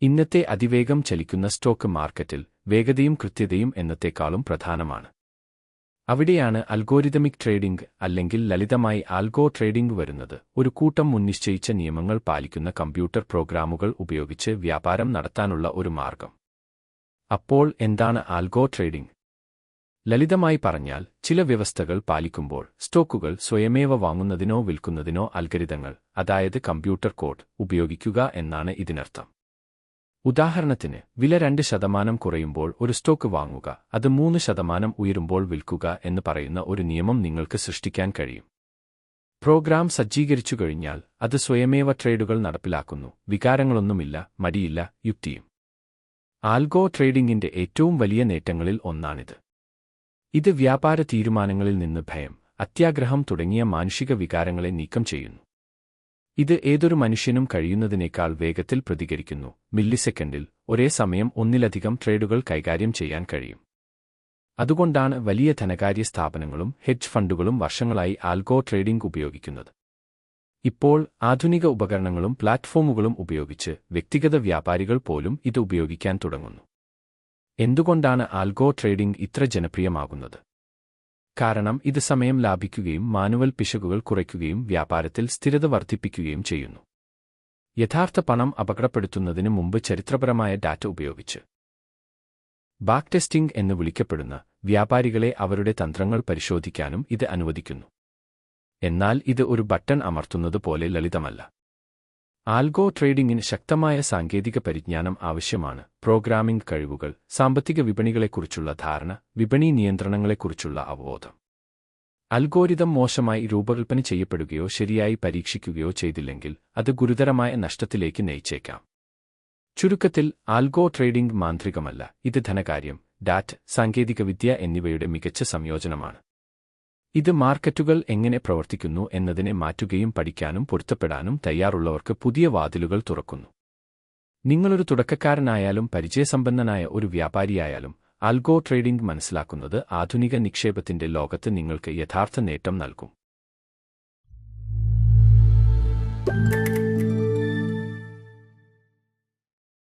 ഇന്നത്തെ അതിവേഗം ചലിക്കുന്ന സ്റ്റോക്ക് മാർക്കറ്റിൽ വേഗതയും കൃത്യതയും എന്നത്തേക്കാളും പ്രധാനമാണ്. അവിടെയാണ് അൽഗോരിതമിക് ട്രേഡിംഗ് അല്ലെങ്കിൽ ലളിതമായി ആൽഗോ ട്രേഡിംഗ് വരുന്നത്. ഒരു കൂട്ടം മുൻനിശ്ചയിച്ച നിയമങ്ങൾ പാലിക്കുന്ന കമ്പ്യൂട്ടർ പ്രോഗ്രാമുകൾ ഉപയോഗിച്ച് വ്യാപാരം നടത്താനുള്ള ഒരു മാർഗം. അപ്പോൾ എന്താണ് ആൽഗോ ട്രേഡിംഗ്? ലളിതമായി പറഞ്ഞാൽ, ചില വ്യവസ്ഥകൾ പാലിക്കുമ്പോൾ സ്റ്റോക്കുകൾ സ്വയമേവ വാങ്ങുന്നതിനോ വിൽക്കുന്നതിനോ അൽഗരിതങ്ങൾ, അതായത് കമ്പ്യൂട്ടർ കോഡ്, ഉപയോഗിക്കുക എന്നാണ് ഇതിനർത്ഥം. ഉദാഹരണത്തിന്, വില 2% കുറയുമ്പോൾ ഒരു സ്റ്റോക്ക് വാങ്ങുക, അത് 3% ഉയരുമ്പോൾ വിൽക്കുക എന്ന് പറയുന്ന ഒരു നിയമം നിങ്ങൾക്ക് സൃഷ്ടിക്കാൻ കഴിയും. പ്രോഗ്രാം സജ്ജീകരിച്ചു കഴിഞ്ഞാൽ അത് സ്വയമേവ ട്രേഡുകൾ നടപ്പിലാക്കുന്നു. വികാരങ്ങളൊന്നുമില്ല, മടിയില്ല, യുക്തിയും. ആൽഗോ ട്രേഡിംഗിന്റെ ഏറ്റവും വലിയ നേട്ടങ്ങളിൽ ഒന്നാണിത്. ഇത് വ്യാപാര തീരുമാനങ്ങളിൽ നിന്ന് ഭയം, അത്യാഗ്രഹം തുടങ്ങിയ മാനുഷിക വികാരങ്ങളെ നീക്കം ചെയ്യുന്നു. ഇത് ഏതൊരു മനുഷ്യനും കഴിയുന്നതിനേക്കാൾ വേഗത്തിൽ പ്രതികരിക്കുന്നു. മില്ലിസെക്കൻഡിൽ ഒരേ സമയം ഒന്നിലധികം ട്രേഡുകൾ കൈകാര്യം ചെയ്യാൻ കഴിയും. അതുകൊണ്ടാണ് വലിയ ധനകാര്യ സ്ഥാപനങ്ങളും ഹെഡ്ജ് ഫണ്ടുകളും വർഷങ്ങളായി ആൽഗോ ട്രേഡിംഗ് ഉപയോഗിക്കുന്നത്. ഇപ്പോൾ ആധുനിക ഉപകരണങ്ങളും പ്ലാറ്റ്ഫോമുകളും ഉപയോഗിച്ച് വ്യക്തിഗത വ്യാപാരികൾ പോലും ഇത് ഉപയോഗിക്കാൻ തുടങ്ങുന്നു. എന്തുകൊണ്ടാണ് ആൽഗോ ട്രേഡിംഗ് ഇത്ര ജനപ്രിയമാകുന്നത്? കാരണം ഇത് സമയം ലാഭിക്കുകയും മാനുവൽ പിശകുകൾ കുറയ്ക്കുകയും വ്യാപാരത്തിൽ സ്ഥിരത വർദ്ധിപ്പിക്കുകയും ചെയ്യുന്നു. യഥാർത്ഥ പണം അപകടപ്പെടുത്തുന്നതിന് മുമ്പ് ചരിത്രപരമായ ഡാറ്റ ഉപയോഗിച്ച് ബാക്ക് ടെസ്റ്റിംഗ് എന്ന് വിളിക്കപ്പെടുന്ന വ്യാപാരികളെ അവരുടെ തന്ത്രങ്ങൾ പരിശോധിക്കാനും ഇത് അനുവദിക്കുന്നു. എന്നാൽ ഇത് ഒരു ബട്ടൺ അമർത്തുന്നത് പോലെ ലളിതമല്ല. ആൽഗോ ട്രേഡിംഗിന് ശക്തമായ സാങ്കേതിക പരിജ്ഞാനം ആവശ്യമാണ്. പ്രോഗ്രാമിംഗ് കഴിവുകൾ, സാമ്പത്തിക വിപണികളെക്കുറിച്ചുള്ള ധാരണ, വിപണി നിയന്ത്രണങ്ങളെക്കുറിച്ചുള്ള അവബോധം. അൽഗോരിതം മോശമായി രൂപകൽപ്പന ചെയ്യപ്പെടുകയോ ശരിയായി പരീക്ഷിക്കുകയോ ചെയ്തില്ലെങ്കിൽ അത് ഗുരുതരമായ നഷ്ടത്തിലേക്ക് നയിച്ചേക്കാം. ചുരുക്കത്തിൽ, ആൽഗോ ട്രേഡിംഗ് മാന്ത്രികമല്ല, ഇത് ധനകാര്യം, ഡാറ്റ, സാങ്കേതികവിദ്യ എന്നിവയുടെ മികച്ച സംയോജനമാണ്. ഇത് മാർക്കറ്റുകൾ എങ്ങനെ പ്രവർത്തിക്കുന്നു എന്നതിനെ മാറ്റുകയും പഠിക്കാനും പൊരുത്തപ്പെടാനും തയ്യാറുള്ളവർക്ക് പുതിയ വാതിലുകൾ തുറക്കുന്നു. നിങ്ങളൊരു തുടക്കക്കാരനായാലും പരിചയസമ്പന്നനായ ഒരു വ്യാപാരിയായാലും ആൽഗോ ട്രേഡിംഗ് മനസ്സിലാക്കുന്നത് ആധുനിക നിക്ഷേപത്തിന്റെ ലോകത്ത് നിങ്ങൾക്ക് യഥാർത്ഥ നേട്ടം നൽകും.